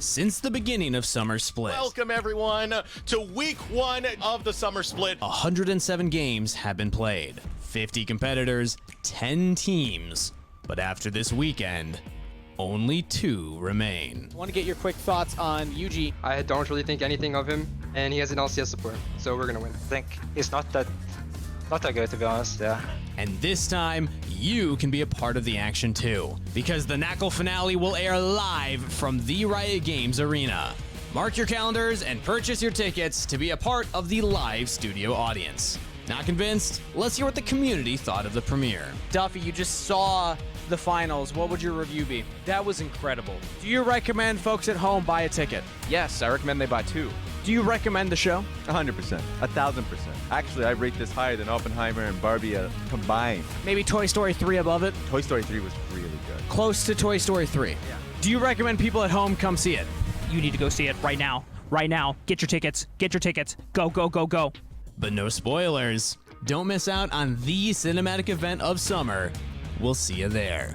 since the beginning of Summer Split. Welcome everyone to week 1 of the Summer Split. 107 games have been played, 50 competitors, 10 teams. But after this weekend, only 2 remain. I want to get your quick thoughts on Yuji. I don't really think anything of him, and he has an LCS support, so we're gonna win. I think he's not that good, to be honest. Yeah. And this time, you can be a part of the action too, because the NACL finale will air live from the Riot Games Arena. Mark your calendars and purchase your tickets to be a part of the live studio audience. Not convinced? Let's hear what the community thought of the premiere. Duffy, you just saw the finals. What would your review be? That was incredible. Do you recommend folks at home buy a ticket? Yes, I recommend they buy 2. Do you recommend the show? 100%, 1,000%. Actually, I rate this higher than Oppenheimer and Barbie combined. Maybe Toy Story 3 above it? Toy Story 3 was really good. Close to Toy Story 3. Yeah. Do you recommend people at home come see it? You need to go see it right now. Right now. Get your tickets. Get your tickets. Go, go, go, go. But no spoilers. Don't miss out on the cinematic event of summer. We'll see you there.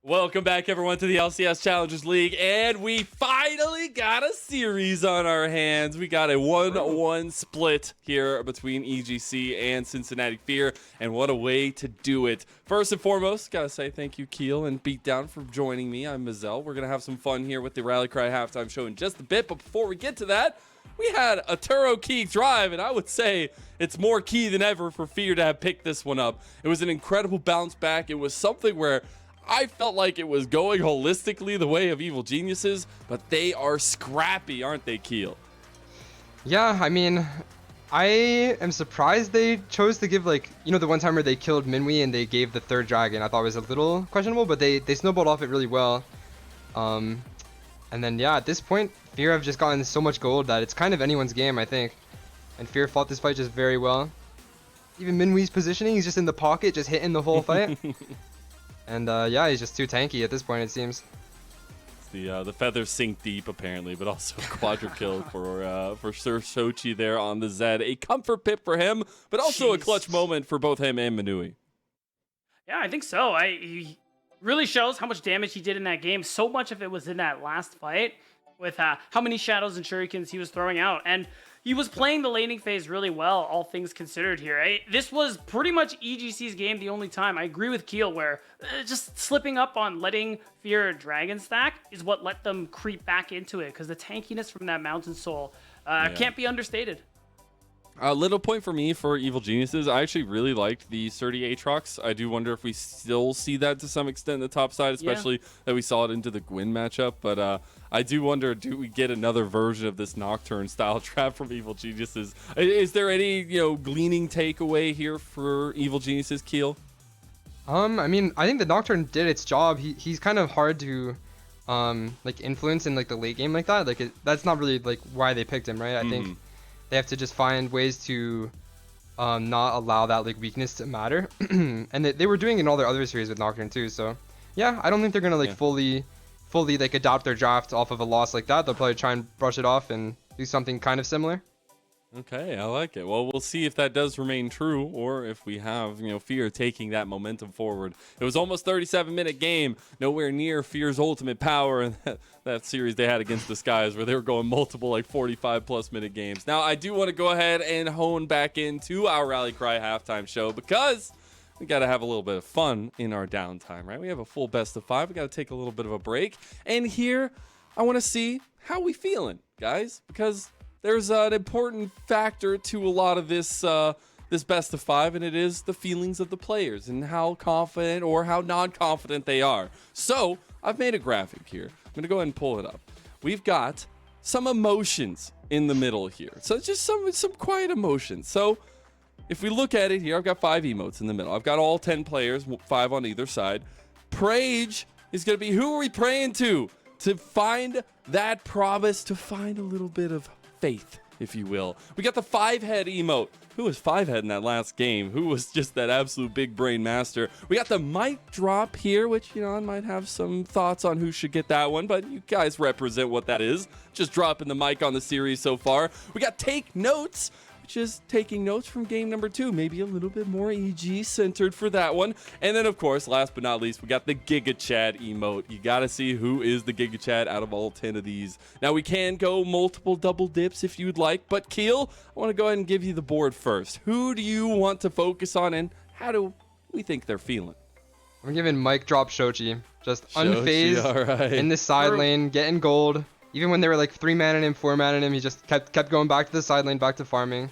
Welcome back, everyone, to the LCS Challengers League, and we finally got a series on our hands. We got a 1-1 split here between EGC and Cincinnati Fear, and what a way to do it. First and foremost, gotta say thank you, Keel and Beatdown, for joining me. I'm Mazel. We're gonna have some fun here with the Rally Cry halftime show in just a bit, but before we get to that, we had a Turo key drive, and I would say it's more key than ever for Fear to have picked this one up. It was an incredible bounce back. It was something where I felt like it was going holistically the way of Evil Geniuses, but they are scrappy, aren't they, Keel? Yeah, I mean, I am surprised they chose to give, like, you know, the one time where they killed Minwi and they gave the 3rd dragon. I thought it was a little questionable, but they snowballed off it really well. And then, yeah, at this point, Fear have just gotten so much gold that it's kind of anyone's game, I think. And Fear fought this fight just very well. Even Minwi's positioning, he's just in the pocket, just hitting the whole fight. And yeah, he's just too tanky at this point, it seems. The feathers sink deep, apparently, but also a quadra kill for Sir Sochi there on the Zed. A comfort pip for him, but also a clutch moment for both him and Manui. Yeah, I think so. He really shows how much damage he did in that game. So much of it was in that last fight with how many shadows and shurikens he was throwing out. And he was playing the laning phase really well, all things considered here. This was pretty much EGC's game the only time. I agree with Keel where just slipping up on letting Fear Dragon stack is what let them creep back into it, because the tankiness from that Mountain Soul can't be understated. A little point for me for Evil Geniuses. I actually really liked the Surdy Aatrox. I do wonder if we still see that to some extent in the top side, especially that we saw it into the Gwyn matchup. But I do wonder, do we get another version of this Nocturne style trap from Evil Geniuses? Is there any, gleaning takeaway here for Evil Geniuses, Keel? I mean, I think the Nocturne did its job. He's kind of hard to like influence in like the late game like that. Like that's not really like why they picked him, right? I think they have to just find ways to not allow that like weakness to matter. And they were doing it in all their other series with Nocturne too. So yeah, I don't think they're gonna like fully like adopt their draft off of a loss like that. They'll probably try and brush it off and do something kind of similar. Okay, I like it. Well, we'll see if that does remain true, or if we have, Fear taking that momentum forward. It was almost 37-minute game, nowhere near Fear's ultimate power in that series they had against the Skies, where they were going multiple, like 45+ minute games. Now, I do want to go ahead and hone back into our Rally Cry halftime show, because we got to have a little bit of fun in our downtime, right? We have a full best of 5. We got to take a little bit of a break. And here, I want to see how we feeling, guys, because there's an important factor to a lot of this this best of 5, and it is the feelings of the players and how confident or how non-confident they are. So I've made a graphic here. I'm gonna go ahead and pull it up. We've got some emotions in the middle here. So just some quiet emotions. So if we look at it here, I've got 5 emotes in the middle. I've got all 10 players, 5 on either side. Prage is gonna be, who are we praying to find that promise, to find a little bit of faith if you will. We got the 5-head emote. Who was 5-head in that last game? Who was just that absolute big brain master? We got the mic drop here, which, you know, I might have some thoughts on who should get that one, but you guys represent what that is. Just dropping the mic on the series so far. We got take notes, which is taking notes from game number 2. Maybe a little bit more EG centered for that one. And then, of course, last but not least, we got the Giga Chad emote. You got to see who is the Giga Chad out of all 10 of these. Now, we can go multiple double dips if you'd like, but Keel, I want to go ahead and give you the board first. Who do you want to focus on, and how do we think they're feeling? I'm giving mic drop Shochi. Just Shochi, unfazed all right. in the side lane, getting gold. Even when they were like 3-man in him, 4-man in him, he just kept going back to the side lane, back to farming.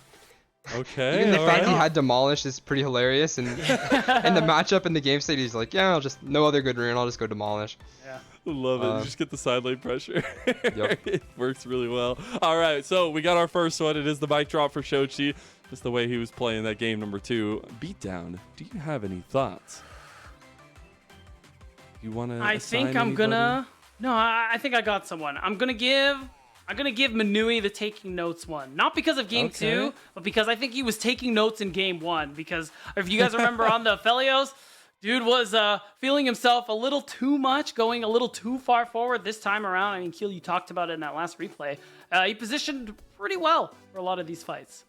Okay. Even the all fact right. he had Demolish is pretty hilarious. And in the matchup in the game state, he's like, yeah, I'll just, no other good rune, I'll just go Demolish. Love it. You just get the side lane pressure. Yep. It works really well. All right, so we got our first one. It is the mic drop for Shochi. Just the way he was playing that game number 2. Beatdown, do you have any thoughts? You want to I think I'm gonna. No, I think I got someone. I'm gonna give Manui the taking notes one. Not because of game 2, but because I think he was taking notes in game 1. Because if you guys remember on the Felios, dude was feeling himself a little too much, going a little too far forward this time around. I mean, Keel, you talked about it in that last replay. He positioned pretty well for a lot of these fights.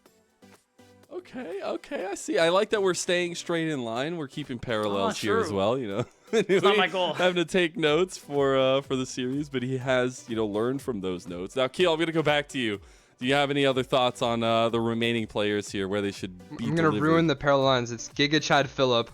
Okay, I see. I like that we're staying straight in line. We're keeping parallels here as true. well, you know. It's not my goal. Having to take notes for the series, but he has, you know, learned from those notes. Now, Keel, I'm going to go back to you. Do you have any other thoughts on the remaining players here, where they should be I'm going to ruin the parallel lines. It's Giga Chad Phillip.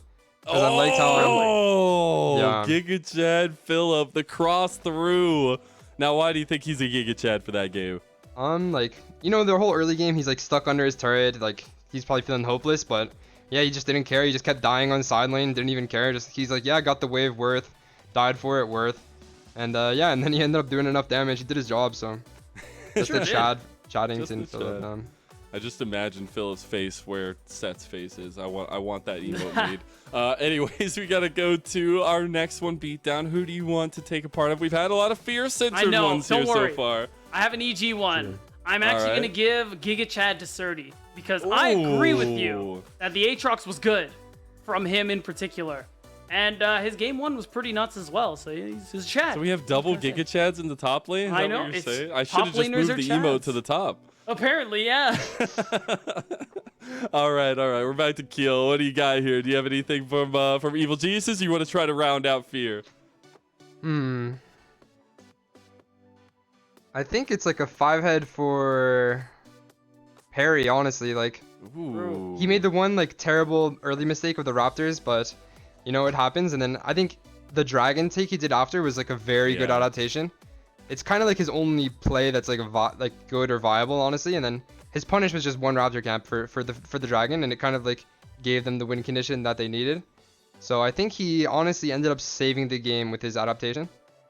Oh, I liked how Giga Chad Phillip, the cross through. Now, why do you think he's a Giga Chad for that game? Like, you know, the whole early game, he's like stuck under his turret. Like, he's probably feeling hopeless, but yeah, he just didn't care. He just kept dying on side lane, didn't even care. Just he's like, yeah, I got the wave worth, died for it worth, and yeah, and then he ended up doing enough damage. He did his job, so just the Chaddington Phillip. I just imagine Philip's face where Seth's face is. I want that emote made. Anyways, we gotta go to our next one, Beatdown. Who do you want to take a part of? We've had a lot of fear-centered ones here so far. I have an EG one. I'm actually going to give Giga Chad to Surdy because I agree with you that the Aatrox was good from him in particular. And his game 1 was pretty nuts as well, so he's Chad. So we have double Giga Chads in the top lane? Is I that know. what you're saying? I should have just moved the emote to the top. Apparently, yeah. All right. We're back to Keel. What do you got here? Do you have anything from Evil Geniuses, or you want to try to round out Fear? I think it's like a 5-head for Perry, honestly. Like, Ooh. he made the one like terrible early mistake with the Raptors, but you know, it happens. And then I think the Dragon take he did after was like a very good adaptation. It's kind of like his only play that's like like good or viable, honestly. And then his punish was just one Raptor camp for the Dragon, and it kind of like gave them the win condition that they needed. So I think he honestly ended up saving the game with his adaptation.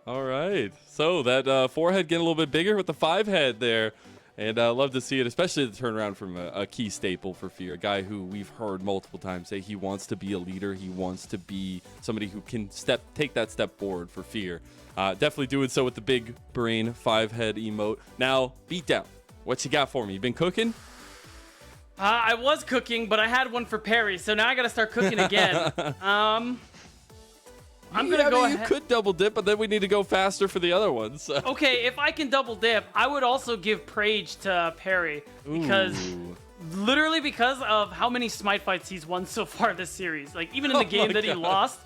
All right. So that 4-head getting a little bit bigger with the 5-head there. And I love to see it, especially the turnaround from a key staple for Fear. A guy who we've heard multiple times say he wants to be a leader. He wants to be somebody who can take that step forward for Fear. Definitely doing so with the big brain 5-head emote. Now, Beatdown. What you got for me? You been cooking? I was cooking, but I had one for Perry, so now I got to start cooking again. I'm going to go ahead. You could double dip, but then we need to go faster for the other ones. So. Okay, if I can double dip, I would also give Prage to Perry because literally because of how many Smite fights he's won so far this series. Like even in the game that he lost,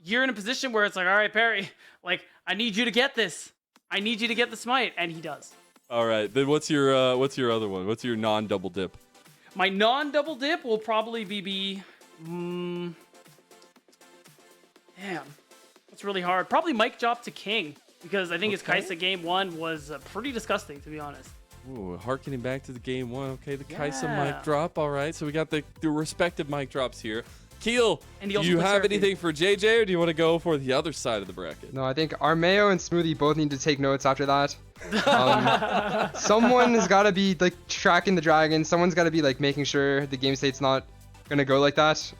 you're in a position where it's like, all right, Perry, like I need you to get this. I need you to get the Smite, and he does. All right, then what's your other one? What's your non-double dip? My non-double dip will probably be damn, that's really hard. Probably mic drop to King because I think his Kai'Sa game 1 was pretty disgusting, to be honest. Ooh, harkening back to the game 1. Okay, the Kai'Sa mic drop. All right, so we got the respective mic drops here. Keel, do you have anything for JJ, or do you want to go for the other side of the bracket? No, I think Armeo and Smoothie both need to take notes after that. Someone has got to be like tracking the Dragon. Someone's got to be like making sure the game state's not gonna go like that.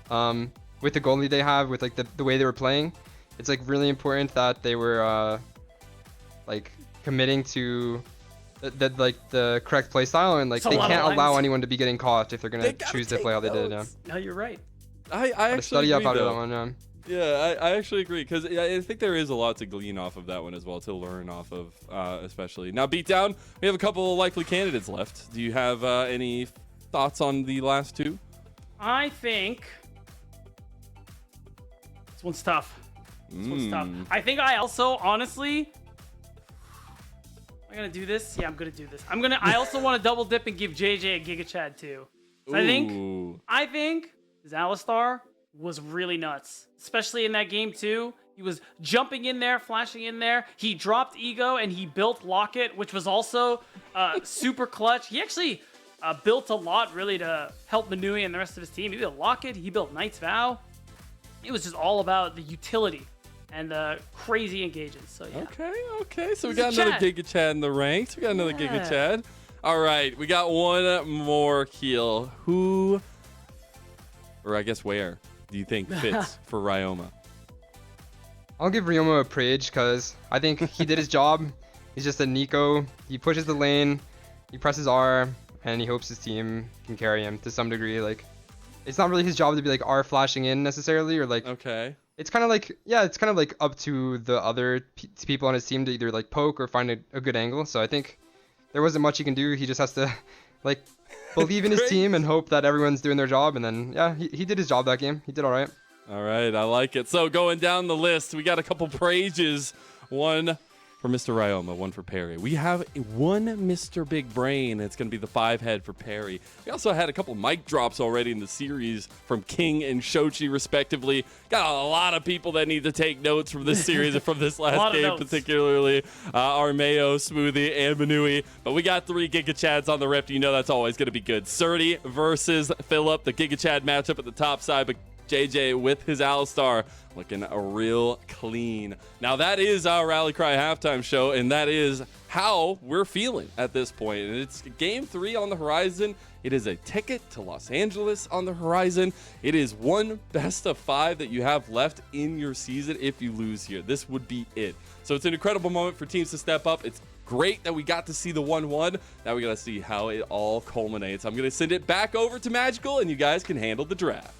With the goalie they have, with like the way they were playing, it's like really important that they were like committing to the correct play style, and like So they a lot can't of allow lines. anyone to be getting caught if they're gonna gotta choose to take play how they did. Yeah. notes. No, you're right. I Gotta actually study up agree, after though. that one. Yeah. Yeah, I actually agree because I think there is a lot to glean off of that one as well, to learn off of, especially. Now, Beatdown, we have a couple of likely candidates left. Do you have any thoughts on the last two? I think this one's tough. This one's tough. I think I also, honestly, am I gonna do this? Yeah, I'm gonna do this. I also want to double dip and give JJ a Giga Chad too. So Ooh. I think Zalistar was really nuts, especially in that game too. He was jumping in there, flashing in there. He dropped Ego and he built Locket, which was also super clutch. He actually built a lot really to help Manui and the rest of his team. He built Locket, he built Knight's Vow. It was just all about the utility and the crazy engagements. So yeah. Okay. So we This got is another Chad. Giga Chad in the ranks. We got another Giga Yeah. Chad. All right, we got one more, Keel. Who, or I guess where, do you think fits for Ryoma? I'll give Ryoma a praise because I think he did his job. He's just a Nico. He pushes the lane, he presses R, and he hopes his team can carry him to some degree. Like, it's not really his job to be like R flashing in necessarily, or like Okay. it's kind of like, yeah, it's kind of like up to the other people on his team to either like poke or find a good angle. So I think there wasn't much he can do. He just has to like believe in his Great. team and hope that everyone's doing their job. And then, yeah, he did his job that game. He did all right. All right, I like it. So going down the list, we got a couple praises. One for Mr. Ryoma, one for Perry. We have one Mr. Big Brain. It's going to be the 5-head for Perry. We also had a couple mic drops already in the series from King and Shochi, respectively. Got a lot of people that need to take notes from this series and from this lot last of game, notes. particularly Armeo, Smoothie, and Manui. But we got 3 Giga Chads on the rift. You know that's always going to be good. Surdy versus Philip, the Giga Chad matchup at the top side, but JJ with his Alistar looking real clean. Now that is our Rally Cry halftime show, and that is how we're feeling at this point. And it's game 3 on the horizon. It is a ticket to Los Angeles on the horizon. It is one best of 5 that you have left in your season if you lose here. This would be it. So it's an incredible moment for teams to step up. It's great that we got to see the 1-1. Now we got to see how it all culminates. I'm going to send it back over to Magical, and you guys can handle the draft.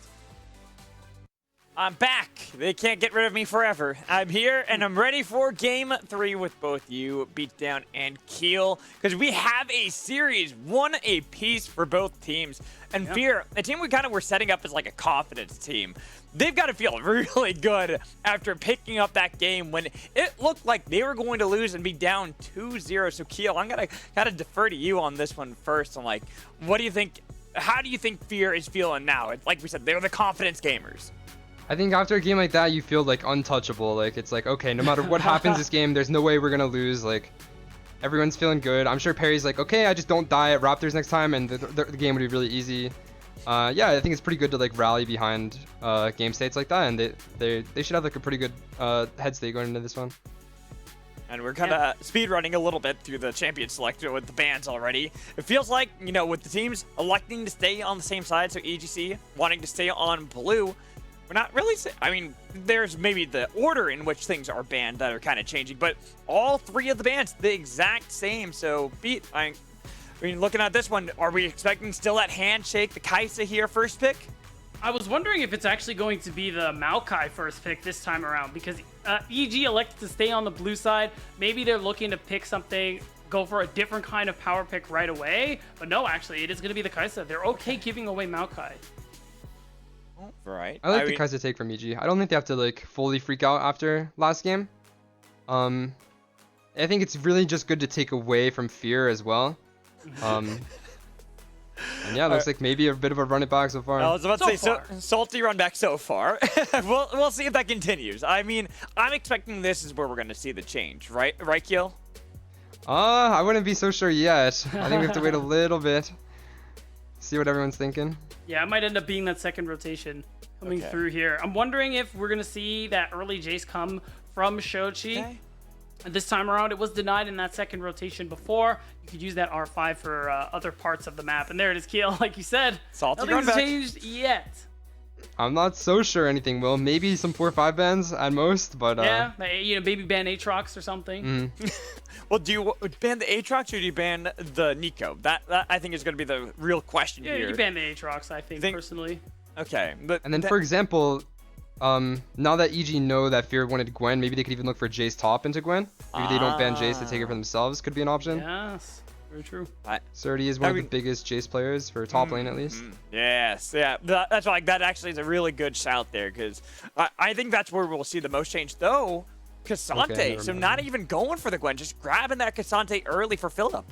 I'm back. They can't get rid of me forever. I'm here, and I'm ready for Game 3 with both you, Beatdown and Keel, because we have a series, one apiece for both teams. And Fear, the team we kind of were setting up as like a confidence team, they've got to feel really good after picking up that game when it looked like they were going to lose and be down 2-0. So Keel, I'm gonna kind of defer to you on this one first. I'm like, what do you think? How do you think Fear is feeling now? Like we said, they're the confidence gamers. I think after a game like that, you feel like untouchable. Like, it's like, okay, no matter what happens this game, there's no way we're gonna lose. Like, everyone's feeling good. I'm sure Perry's like, okay, I just don't die at Raptors next time, and the game would be really easy. Yeah, I think it's pretty good to like rally behind game states like that, and they should have like a pretty good head state going into this one. And we're kind of speed running a little bit through the champion selector with the bans already. It feels like, you know, with the teams electing to stay on the same side, so EGC wanting to stay on blue, we're not really, I mean, there's maybe the order in which things are banned that are kind of changing, but all 3 of the bans, the exact same. So, I mean, looking at this one, are we expecting still that handshake, the Kaisa here first pick? I was wondering if it's actually going to be the Maokai first pick this time around, because EG elected to stay on the blue side. Maybe they're looking to pick something, go for a different kind of power pick right away. But no, actually, it is going to be the Kaisa. They're okay giving away Maokai. Right. I like the Kaiser take from EG. I don't think they have to like fully freak out after last game. I think it's really just good to take away from Fear as well. And yeah, it looks like maybe a bit of a run it back so far. I was about to say, far. salty run back so far. we'll see if that continues. I mean, I'm expecting this is where we're going to see the change, right? Right, Keel? I wouldn't be so sure yet. I think we have to wait a little bit. See what everyone's thinking. Yeah, it might end up being that second rotation coming through here. I'm wondering if we're going to see that early Jace come from Shochi. Okay. And this time around, it was denied in that second rotation before. You could use that R5 for other parts of the map. And there it is, Keel. Like you said, Salty nothing's run back. changed yet. I'm not so sure anything will. Maybe some 4-5 bans at most, but yeah, maybe ban Aatrox or something. Well, do you ban the Aatrox or do you ban the Nico? That I think is going to be the real question Yeah, here. you ban the Aatrox, I think personally. Okay, but and then for example, now that EG know that Fear wanted Gwen, maybe they could even look for Jace top into Gwen. Maybe they don't ban Jace to take it for themselves. Could be an option. Yes, very true. Surdy is one of the biggest Jace players for top lane at least. Yes, yeah, that's like that actually is a really good shout there because I think that's where we'll see the most change though. Cassante, Okay, so not even going for the Gwen, just grabbing that Cassante early for Philip.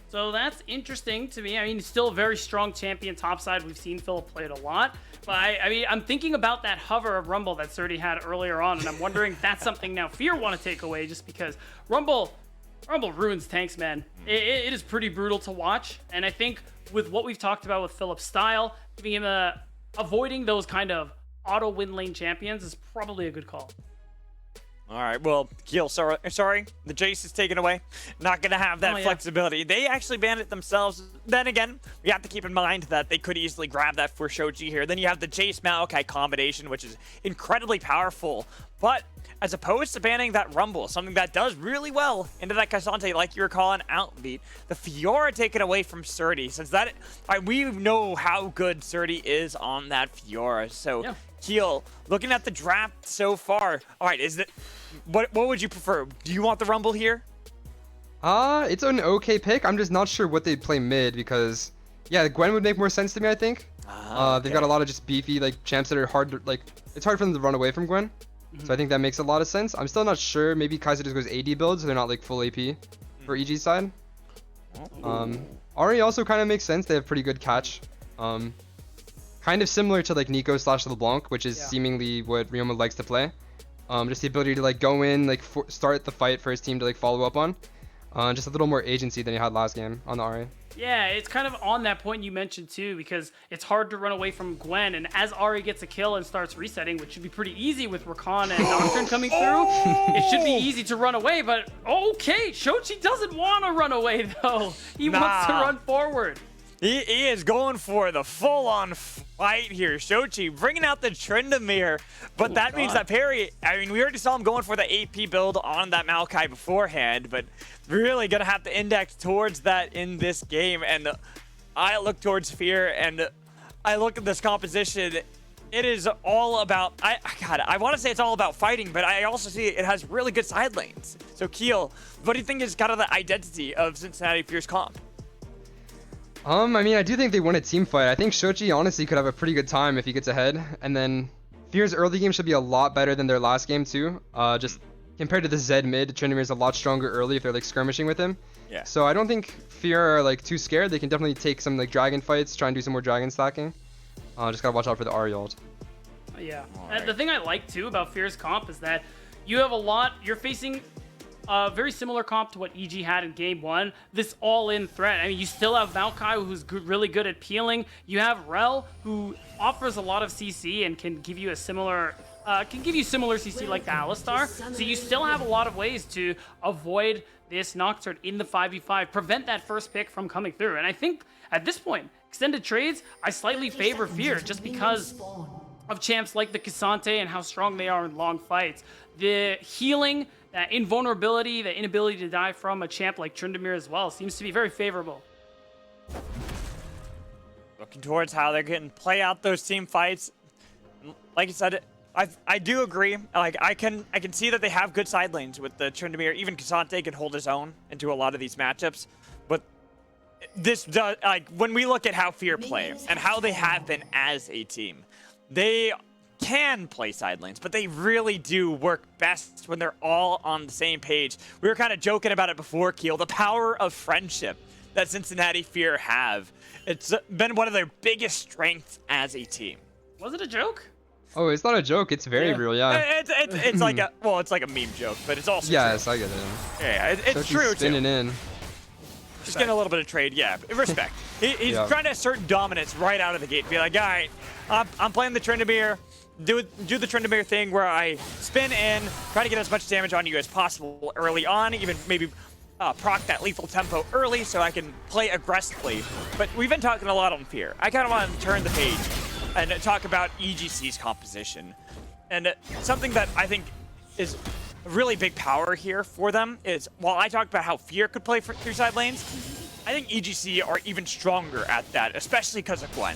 So that's interesting to me. I mean, he's still a very strong champion topside. We've seen Philip play it a lot. But I mean, I'm thinking about that hover of Rumble that Surdy had earlier on, and I'm wondering if that's something now Fear want to take away just because Rumble ruins tanks, man. It is pretty brutal to watch. And I think with what we've talked about with Philip's style, giving him avoiding those kind of auto win lane champions is probably a good call. All right, well, Keel, sorry, the Jace is taken away. Not going to have that flexibility. They actually banned it themselves. Then again, we have to keep in mind that they could easily grab that for Shoji here. Then you have the Jace Maokai combination, which is incredibly powerful. But as opposed to banning that Rumble, something that does really well into that Cassante, like you were calling out, Beat, the Fiora taken away from Surdy, since that we know how good Surdy is on that Fiora. So, Keel, looking at the draft so far, all right, what would you prefer? Do you want the Rumble here? It's an okay pick. I'm just not sure what they'd play mid because, yeah, Gwen would make more sense to me, I think. They've got a lot of just beefy champs that are hard to, it's hard for them to run away from Gwen. So I think that makes a lot of sense. I'm still not sure. Maybe Kaiser just goes AD build, so they're not full AP for EG side. Ahri also kind of makes sense. They have pretty good catch. Kind of similar to Nico / LeBlanc, which is seemingly what Ryoma likes to play. Just the ability to go in, start the fight for his team to follow up on. Just a little more agency than he had last game on the Ahri. Yeah, it's kind of on that point you mentioned too, because it's hard to run away from Gwen, and as Ahri gets a kill and starts resetting, which should be pretty easy with Rakan and Nocturne coming through, it should be easy to run away, but okay, Shoji doesn't want to run away though. He wants to run forward. He is going for the full-on fight here. Shochi bringing out the Tryndamere, but that means that Perry, I mean, we already saw him going for the AP build on that Maokai beforehand, but really going to have to index towards that in this game. And I look towards Fear, and I look at this composition. It is all about, I want to say it's all about fighting, but I also see it has really good side lanes. So Keel, what do you think is kind of the identity of Cincinnati Fear's comp? I mean, I do think they won a team fight. I think Shochi honestly could have a pretty good time if he gets ahead. And then Fear's early game should be a lot better than their last game too. Just compared to the Zed mid, Tryndamere is a lot stronger early if they're skirmishing with him. Yeah. So I don't think Fear are too scared. They can definitely take some dragon fights, try and do some more dragon stacking. Just gotta watch out for the Ahri ult. Yeah. Right. The thing I like too about Fear's comp is that you have you're facing very similar comp to what EG had in game 1. This all-in threat. I mean, you still have Maokai, who's really good at peeling. You have Rel, who offers a lot of CC and can give you similar CC like the Alistar. So you still have a lot of ways to avoid this Nocturne in the 5v5, prevent that first pick from coming through. And I think at this point, extended trades, I slightly favor Fear just because of champs like the Cassante and how strong they are in long fights. The healing, that invulnerability, the inability to die from a champ like Tryndamere as well seems to be very favorable. Looking towards how they're going to play out those team fights. Like you said, I do agree. I can see that they have good side lanes with the Tryndamere. Even Cassante can hold his own into a lot of these matchups. But this does, when we look at how Fear play and how they have been as a team, they can play side lanes, but they really do work best when they're all on the same page. We were kind of joking about it before, Keel, the power of friendship that Cincinnati Fear have. It's been one of their biggest strengths as a team. Was it a joke? Oh, it's not a joke. It's very real, yeah. It's like it's like a meme joke, but it's also yes, true. I get it. Yeah, it's true spinning too. In. Just getting a little bit of trade, yeah. Respect. He's trying to assert dominance right out of the gate. Be like, all right, I'm playing the Tryndamere. Do the Tryndamere thing where I spin in, try to get as much damage on you as possible early on, even maybe proc that lethal tempo early so I can play aggressively. But we've been talking a lot on Fear. I kind of want to turn the page. and talk about EGC's composition. And something that I think is a really big power here for them is, while I talked about how Fear could play through side lanes, I think EGC are even stronger at that, especially because of Gwen.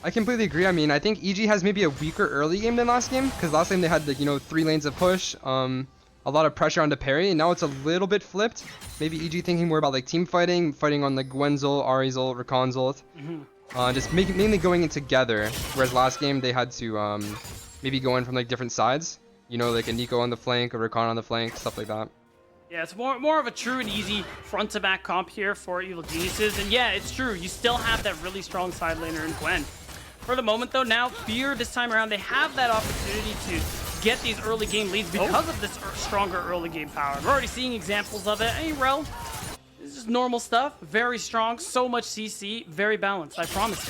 I completely agree. I mean, I think EG has maybe a weaker early game than last game, because last game they had, like, 3 lanes of push, a lot of pressure on the parry, and now it's a little bit flipped. Maybe EG thinking more about like team fighting on like Gwen's ult, Ahri's ult, Rakan's ult. Just mainly going in together, whereas last game they had to maybe go in from like different sides. Like a Nico on the flank, a Rakan on the flank, stuff like that. Yeah, it's more of a true and easy front-to-back comp here for Evil Geniuses. And yeah, it's true. You still have that really strong side laner in Gwen. For the moment, though, now Fear, this time around, they have that opportunity to get these early game leads because of this stronger early game power. We're already seeing examples of it. Hey, Rel, this is normal stuff. Very strong, so much CC, very balanced, I promise,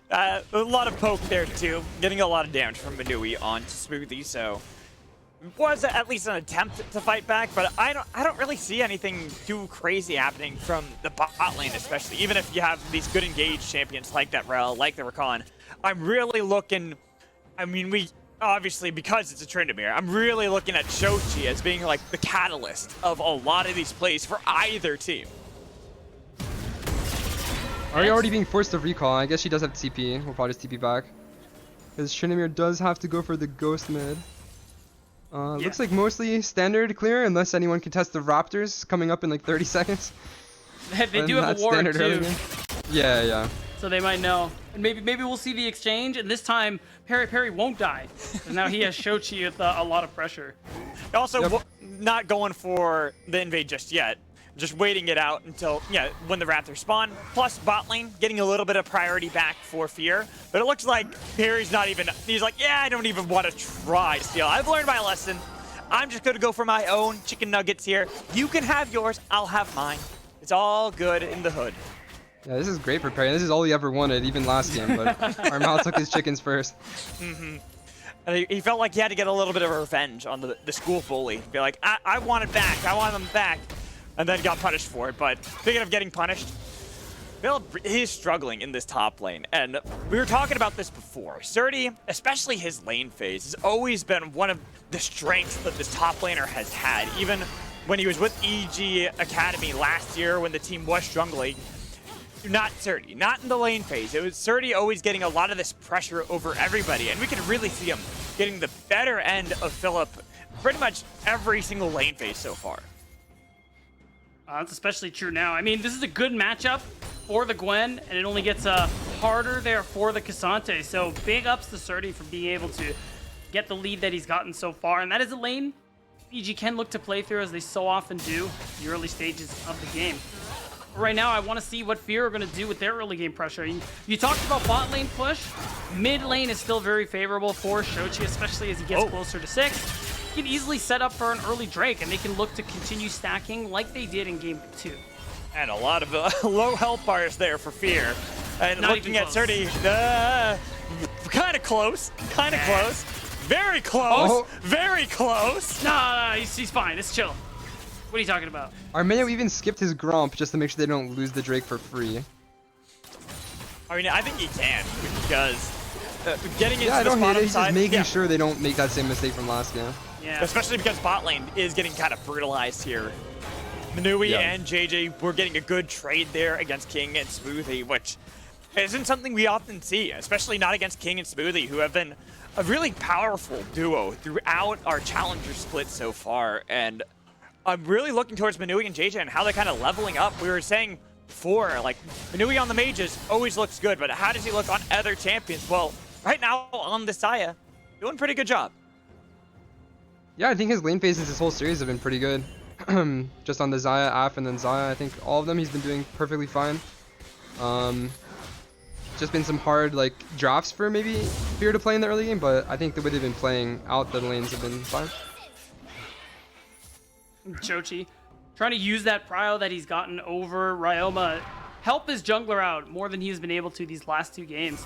guys. A lot of poke there, too. Getting a lot of damage from Manui on Smoothie, so was at least an attempt to fight back, but I don't really see anything too crazy happening from the bot lane, especially. Even if you have these good engaged champions like that Rel, like the Rakan, I'm really looking. I mean, we obviously, because it's a Tryndamere, I'm really looking at Shochi as being like the catalyst of a lot of these plays for either team. Are you already being forced to recall? I guess she does have TP. We'll probably just TP back. Because Tryndamere does have to go for the ghost mid. Looks like mostly standard clear, unless anyone can test the Raptors coming up in like 30 seconds. They do have a ward too. Yeah. So they might know. And maybe we'll see the exchange, and this time Perry won't die. Because now he has Shochi with a lot of pressure. Also, not going for the invade just yet. Just waiting it out until, when the Raptors spawn. Plus, bot lane getting a little bit of priority back for Fear. But it looks like Perry's not even, he's like, I don't even want to try steal. I've learned my lesson. I'm just going to go for my own chicken nuggets here. You can have yours, I'll have mine. It's all good in the hood. Yeah, this is great for Perry. This is all he ever wanted, even last game. But Armal took his chickens first. And he felt like he had to get a little bit of revenge on the school bully. Be like, I want it back. I want them back. And then got punished for it. But speaking of getting punished, Philip is struggling in this top lane. And we were talking about this before. Surdy, especially his lane phase, has always been one of the strengths that this top laner has had. Even when he was with EG Academy last year when the team was struggling. Not Surdy, not in the lane phase. It was Surdy always getting a lot of this pressure over everybody. And we could really see him getting the better end of Philip pretty much every single lane phase so far. That's especially true now. I mean, this is a good matchup for the Gwen, and it only gets harder there for the Cassante. So big ups to Surdy for being able to get the lead that he's gotten so far. And that is a lane EG can look to play through, as they so often do in the early stages of the game. But right now, I want to see what Fear are going to do with their early game pressure. You talked about bot lane push. Mid lane is still very favorable for Shochi, especially as he gets closer to 6. Can easily set up for an early Drake, and they can look to continue stacking like they did in game 2. And a lot of low health bars there for Fear. And Not looking at even Surdy, kind of close, very close, very close. No, he's fine. It's chill. What are you talking about? Armeo even skipped his Gromp just to make sure they don't lose the Drake for free. I mean, I think he can, because getting into I the don't hate it. bottom He's side, just making sure they don't make that same mistake from last game. Yeah. Especially because bot lane is getting kind of brutalized here. Manui and JJ were getting a good trade there against King and Smoothie, which isn't something we often see, especially not against King and Smoothie, who have been a really powerful duo throughout our challenger split so far. And I'm really looking towards Manui and JJ and how they're kind of leveling up. We were saying before, like, Manui on the mages always looks good, but how does he look on other champions? Well, right now on the Saya, doing a pretty good job. Yeah, I think his lane phases this whole series have been pretty good. Just on the Xayah, Af, and then Xayah, I think all of them he's been doing perfectly fine. Just been some hard like drafts for maybe Fear to play in the early game, but I think the way they've been playing out the lanes have been fine. Chochi trying to use that prio that he's gotten over Ryoma, help his jungler out more than he's been able to these last 2 games.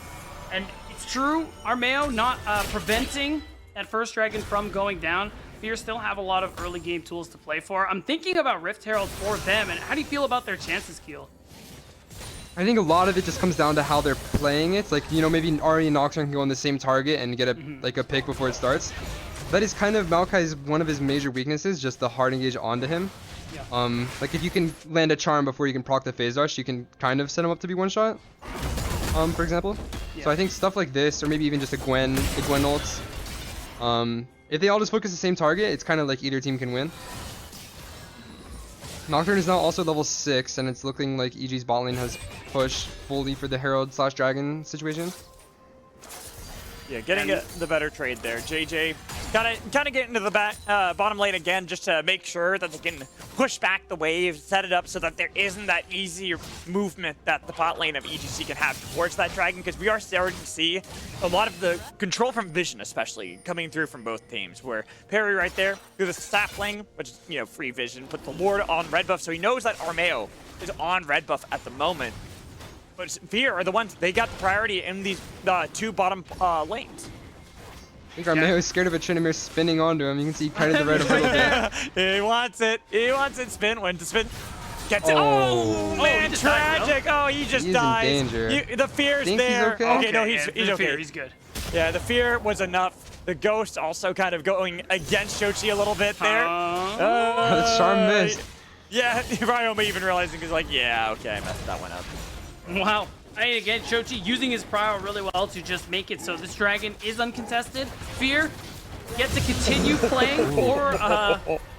And it's true, Armeo not preventing that first dragon from going down. Fear still have a lot of early game tools to play for. I'm thinking about Rift Herald for them, and how do you feel about their chances, Keel? I think a lot of it just comes down to how they're playing it. Like, you know, maybe Ari and Nocturne can go on the same target and get a like a pick before it starts. That is kind of Maokai's one of his major weaknesses, just the hard engage onto him. Yeah. Like if you can land a charm before you can proc the phase rush, you can kind of set him up to be one shot. For example. Yeah. So I think stuff like this, or maybe even just the Gwen ults. If they all just focus the same target, it's kind of like either team can win. Nocturne is now also level 6, and it's looking like EG's bot lane has pushed fully for the Herald/Dragon situation. Yeah, getting the better trade there. JJ kind of get into the bottom lane again just to make sure that they can push back the wave, set it up so that there isn't that easy movement that the bot lane of EGC can have towards that dragon, because we are starting to see a lot of the control from vision, especially coming through from both teams, where Perry right there through the sapling, which is, you know, free vision, put the ward on red buff, so he knows that Armeo is on red buff at the moment. But Fear are the ones, they got the priority in these two bottom lanes. I think Armeo is scared of a Tryndamere spinning onto him. You can see kind of the red a little bit. He wants it. He wants it. Spin. When to spin. Gets it. Oh, man, he just tragic. died, Oh, he just He's dies. in danger. The Fear's Think there. he's okay? No, he's the okay. Fear, he's good. Yeah, the Fear was enough. The Ghost also kind of going against Shochi a little bit there. The charm missed. Yeah, Ryoma even realizing he's like, yeah, okay, I messed that one up. Wow. And again, Shochi using his Prowl really well to just make it so this dragon is uncontested. Fear gets to continue playing for,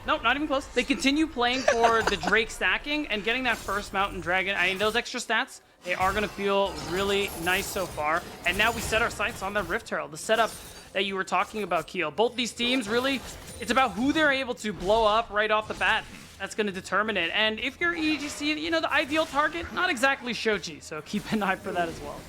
no, not even close. They continue playing for the Drake stacking and getting that first Mountain Dragon. I mean, those extra stats, they are going to feel really nice so far. And now we set our sights on the Rift Herald, the setup that you were talking about, Keel. Both these teams, really, it's about who they're able to blow up right off the bat. That's going to determine it. And if you're EGC, you know, the ideal target, not exactly Shochi, so keep an eye for that as well.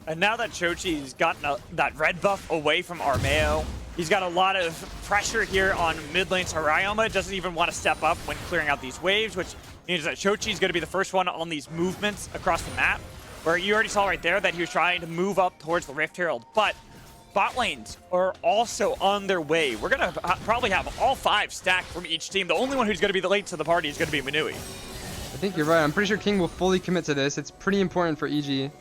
And now that Shochi's gotten that red buff away from Armeo, he's got a lot of pressure here on mid lane. So Ryoma doesn't even want to step up when clearing out these waves, which means that Shochi's going to be the first one on these movements across the map, where you already saw right there that he was trying to move up towards the Rift Herald. But bot lanes are also on their way. We're going to probably have all 5 stacked from each team. The only one who's going to be the late to the party is going to be Manui. I think you're right. I'm pretty sure King will fully commit to this. It's pretty important for EG.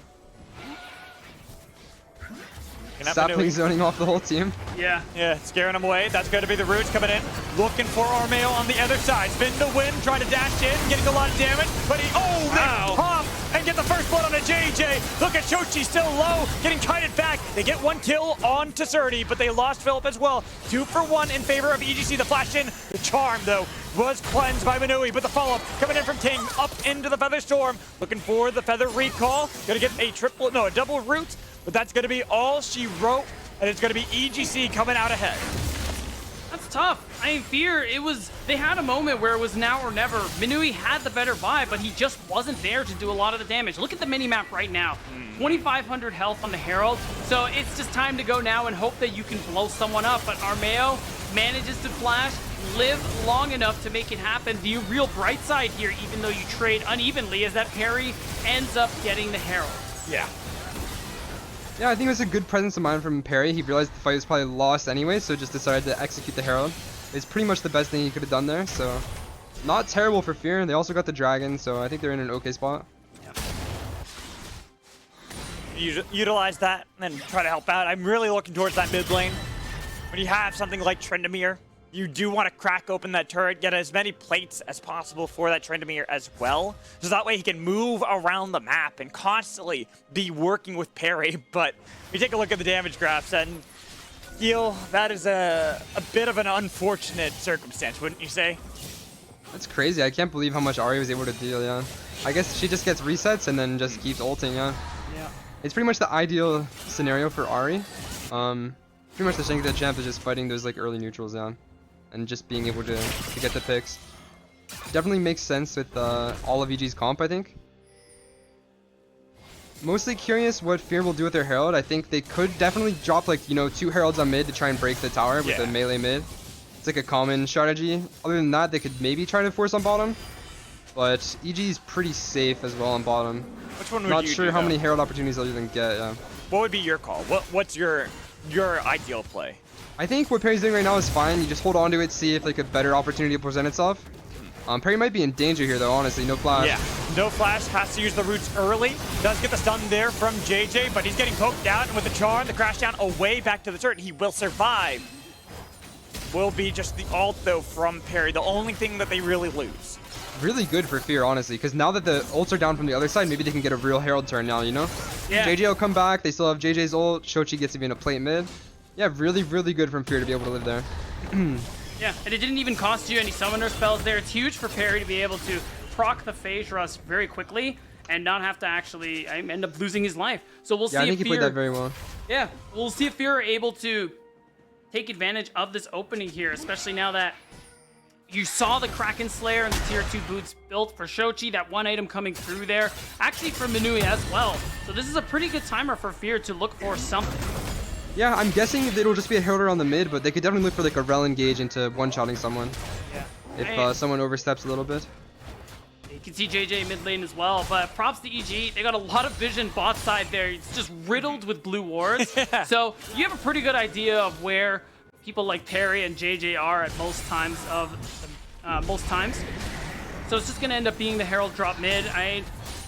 Sapling zoning off the whole team. Yeah. Yeah, scaring him away. That's going to be the Roots coming in. Looking for Armeo on the other side. Spin to win, trying to dash in, getting a lot of damage. But he, they pop and get the first blood on a JJ. Look at Shochi still low, getting kited back. They get 1 kill on Tesserti, but they lost Philip as well. 2 for 1 in favor of EGC. The flash in, the charm though, was cleansed by Manui, but the follow-up coming in from Ting up into the Feather Storm. Looking for the Feather recall. Gonna get a double root. But that's going to be all she wrote, and it's going to be EGC coming out ahead. That's tough. I mean, Fear, they had a moment where it was now or never. Manui had the better vibe, but he just wasn't there to do a lot of the damage. Look at the mini-map right now. 2,500 health on the Herald. So it's just time to go now and hope that you can blow someone up. But Armeo manages to flash, live long enough to make it happen. The real bright side here, even though you trade unevenly, is that Perry ends up getting the Herald. Yeah. Yeah, I think it was a good presence of mind from Perry. He realized the fight was probably lost anyway, so just decided to execute the Herald. It's pretty much the best thing he could have done there, so not terrible for Fear. They also got the Dragon, so I think they're in an okay spot. Utilize that and try to help out. I'm really looking towards that mid lane. When you have something like Tryndamere, you do want to crack open that turret, get as many plates as possible for that Tryndamere as well. So that way he can move around the map and constantly be working with Perry. But we take a look at the damage graphs and that is a bit of an unfortunate circumstance, wouldn't you say? That's crazy. I can't believe how much Ari was able to deal, yeah. I guess she just gets resets and then just keeps ulting, yeah. It's pretty much the ideal scenario for Ari. Pretty much the thing that champ is just fighting those like early neutrals down. And just being able to get the picks. Definitely makes sense with all of EG's comp, I think. Mostly curious what Fear will do with their Herald. I think they could definitely drop like, 2 Heralds on mid to try and break the tower with a melee mid. It's like a common strategy. Other than that, they could maybe try to force on bottom. But EG is pretty safe as well on bottom. Which one would Not you sure do, how though? many Herald opportunities they'll even get, yeah. What would be your call? What's your ideal play? I think what Perry's doing right now is fine. You just hold on to it, see if like a better opportunity will present itself. Perry might be in danger here though, honestly. No flash. Yeah, no flash, has to use the roots early. Does get the stun there from JJ, but he's getting poked out, and with the charm, the crash down away back to the turret, he will survive. Will be just the ult though from Perry, the only thing that they really lose. Really good for Fear, honestly, because now that the ults are down from the other side, maybe they can get a real Herald turn now, you know? Yeah. JJ will come back, they still have JJ's ult, Shochi gets even a plate mid. Yeah, really, really good from Fear to be able to live there. Yeah, and it didn't even cost you any summoner spells there. It's huge for Perry to be able to proc the phase rush very quickly and not have to actually end up losing his life. So we'll see Yeah, I if think he Fear, played that very well. Yeah, we'll see if Fear are able to take advantage of this opening here, especially now that you saw the Kraken Slayer and the tier 2 boots built for Shochi, that one item coming through there, actually for Minui as well. So this is a pretty good timer for Fear to look for something. Yeah, I'm guessing it'll just be a Herald on the mid, but they could definitely look for like a Rel engage into one-shotting someone. Yeah. If someone oversteps a little bit. You can see JJ mid lane as well, but props to EG. They got a lot of vision bot side there. It's just riddled with blue wards. Yeah. So you have a pretty good idea of where people like Perry and JJ are at most times. So it's just gonna end up being the Herald drop mid.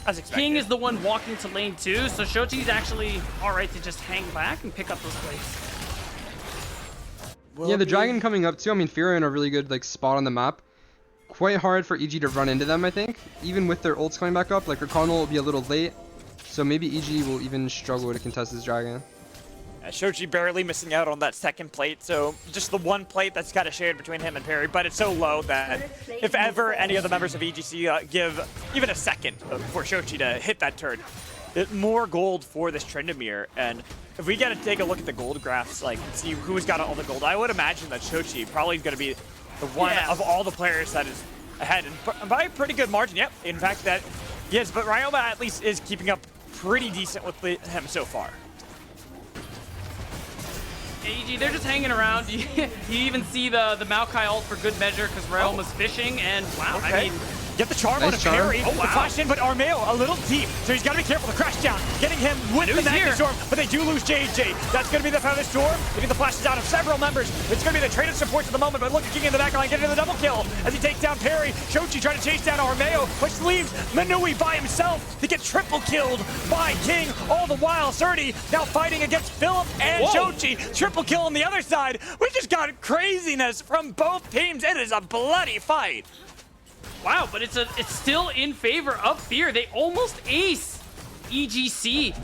As expected. King is the one walking to lane 2, so Shochi's actually alright to just hang back and pick up those plays. Yeah, the dragon coming up too. I mean, Fear are in a really good like spot on the map. Quite hard for EG to run into them, I think. Even with their ults coming back up, like Rakanal will be a little late. So maybe EG will even struggle to contest this dragon. Shochi barely missing out on that second plate, so just the one plate that's kind of shared between him and Perry, but it's so low that if ever any of the members of EGC give even a second for Shochi to hit that turn, more gold for this Tryndamere. And if we get to take a look at the gold graphs, like see who's got all the gold, I would imagine that Shochi probably is going to be the one of all the players that is ahead, and by a pretty good margin. Yep, in fact that yes, but Ryoma at least is keeping up pretty decent with him so far. AEG, they're just hanging around. You even see the Maokai ult for good measure because Realm was fishing, and wow, Okay. I mean, Get the charm Nice out of charm. Perry. Oh, wow. The flash in, but Armeo a little deep, so he's got to be careful. The crash down, getting him with the Who's Magnet here? Storm, but they do lose JJ. That's going to be the Feather Storm. Getting the flashes out of several members. It's going to be the traded supports at the moment, but look at King in the back line, getting the double kill as he takes down Perry. Shochi trying to chase down Armeo, which leaves Minui by himself to get triple killed by King. All the while, Surdy now fighting against Philip and Shochi. Triple kill on the other side. We just got craziness from both teams. It is a bloody fight. wow, but it's still in favor of Fear. They almost ace EGC.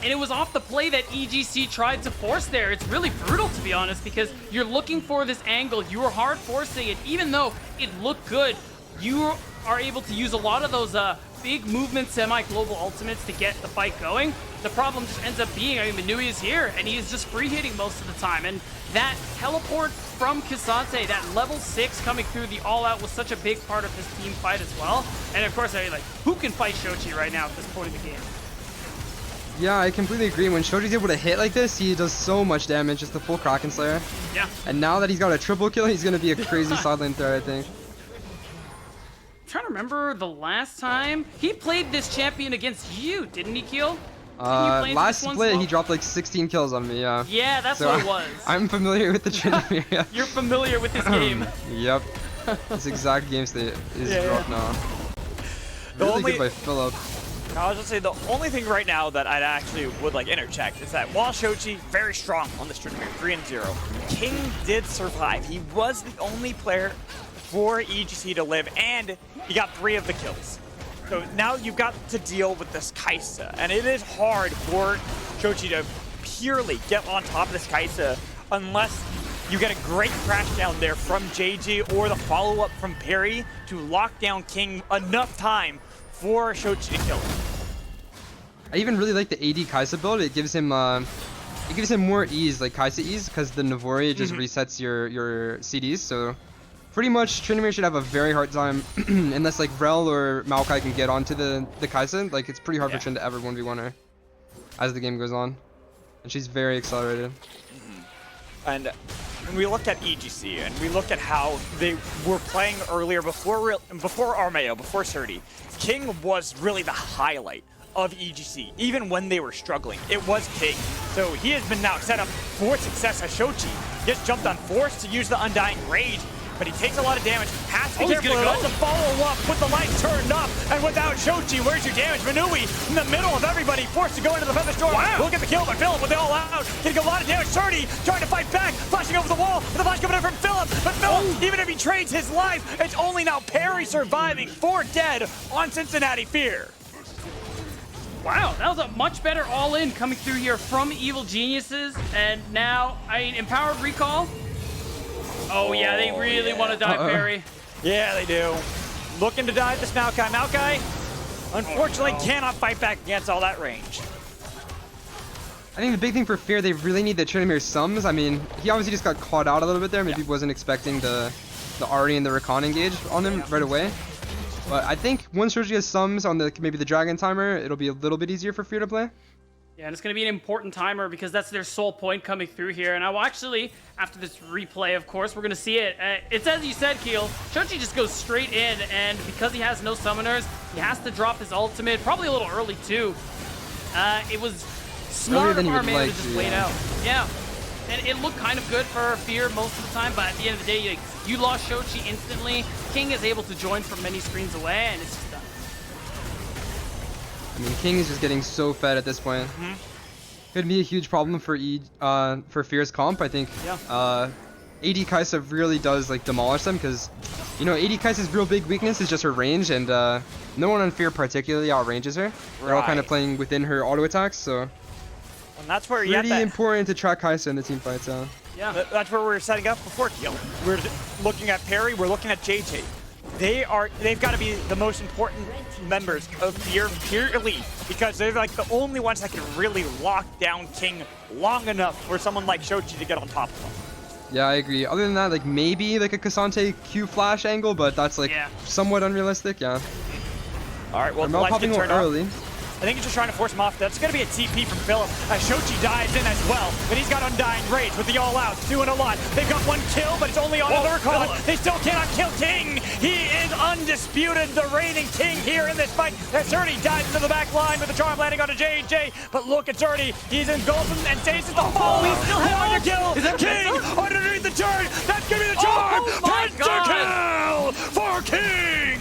And it was off the play that EGC tried to force there. It's really brutal, to be honest, because you're looking for this angle. You were hard forcing it. Even though it looked good, you are able to use a lot of those big movement semi-global ultimates to get the fight going. The problem just ends up being, I mean, Minui is here, and he is just free hitting most of the time. And that teleport from Kisante, that level 6 coming through the all-out was such a big part of this team fight as well. And of course, I mean, like, who can fight Shochi right now at this point in the game? Yeah, I completely agree. When Shochi's able to hit like this, he does so much damage, just the full Kraken Slayer. Yeah. And now that he's got a triple kill, he's going to be a crazy side lane threat, I think. I'm trying to remember the last time he played this champion against you, didn't he, Keel? Last split, he dropped like 16 kills on me, yeah. Yeah, that's So what it was. I'm familiar with the Tryndamere, yeah. You're familiar with this game. Yep. This exact game state is dropped now. The Really only- good by Philip. I was just say the only thing right now that I actually would like interject is that while Shochi very strong on this Tryndamere, 3-0, King did survive. He was the only player for EGC to live, and he got 3 of the kills. So now you've got to deal with this Kaisa, and it is hard for Shochi to purely get on top of this Kaisa unless you get a great crash down there from JG or the follow-up from Perry to lock down King enough time for Shochi to kill him. I even really like the AD Kaisa build. It gives him more ease, like Kaisa ease, because the Navori just resets your CDs. So pretty much Tryndamere should have a very hard time unless like Rel or Maokai can get onto the Kaisa. Like it's pretty hard for Trynd to ever 1v1 her as the game goes on. And she's very accelerated. And when we look at EGC and we look at how they were playing earlier before Armeo, before Surdy, King was really the highlight of EGC. Even when they were struggling, it was King. So he has been now set up for success as Shochi. He just jumped on Force to use the Undying Rage but he takes a lot of damage. Has to be Oh, he's careful. gonna Lots go. of follow-up with the lights turned up, and without Shochi, where's your damage? Manui in the middle of everybody, forced to go into the Feather Storm. Wow. We'll get the kill, but Philip with it all out. Getting a lot of damage. 30 trying to fight back, flashing over the wall. With the flash coming in from Philip, but Philip, even if he trades his life, it's only now Perry surviving. 4 dead on Cincinnati Fear. Wow, that was a much better all-in coming through here from Evil Geniuses. And now, I mean, Empowered Recall. Oh, yeah, they really want to dive Perry. Yeah, they do. Looking to dive this Maokai. Maokai, unfortunately, cannot fight back against all that range. I think the big thing for Fear, they really need the Trinimir sums. I mean, he obviously just got caught out a little bit there. Maybe he wasn't expecting the Ahri and the Rakan engage on him right away. But I think once Shoji has sums on maybe the Dragon Timer, it'll be a little bit easier for Fear to play. Yeah, and it's going to be an important timer because that's their sole point coming through here. And I will actually, after this replay, of course, we're going to see it. It's as you said, Keel. Shochi just goes straight in, and because he has no summoners, he has to drop his ultimate, probably a little early, too. It was smart of our man to just wait out. Yeah, and it looked kind of good for Fear most of the time, but at the end of the day, you lost Shochi instantly. King is able to join from many screens away, and it's just done. I mean, King is just getting so fed at this point. Could be a huge problem for Fear's comp. I think AD Kai'Sa really does like demolish them because, you know, AD Kai'Sa's real big weakness is just her range, and no one on Fear particularly outranges her. They're all kind of playing within her auto attacks, so And that's where you pretty important to track Kai'Sa in the team fights. Yeah, that's where we're setting up before Keel. We're looking at Perry, we're looking at JJ. They've got to be the most important members of Fear purely because they're like the only ones that can really lock down King long enough for someone like Shochi to get on top of him. Yeah, I agree. Other than that, like maybe like a Cassante Q flash angle, but that's like somewhat unrealistic. Yeah. All right, well, Mel popping early. I think he's just trying to force him off. That's going to be a TP from Philip as Shochi dives in as well. But he's got Undying Rage with the all-out, doing a lot. They've got 1 kill, but it's only on the recall. They still cannot kill King. He is undisputed, the reigning King here in this fight. As Zerdy dives into the back line with the charm landing on a JJ. But look at Zerdy. He's engulfed and stays at the fall. He still has 1 kill. King underneath the turn. That's going to be the charm. Penta-kill for King.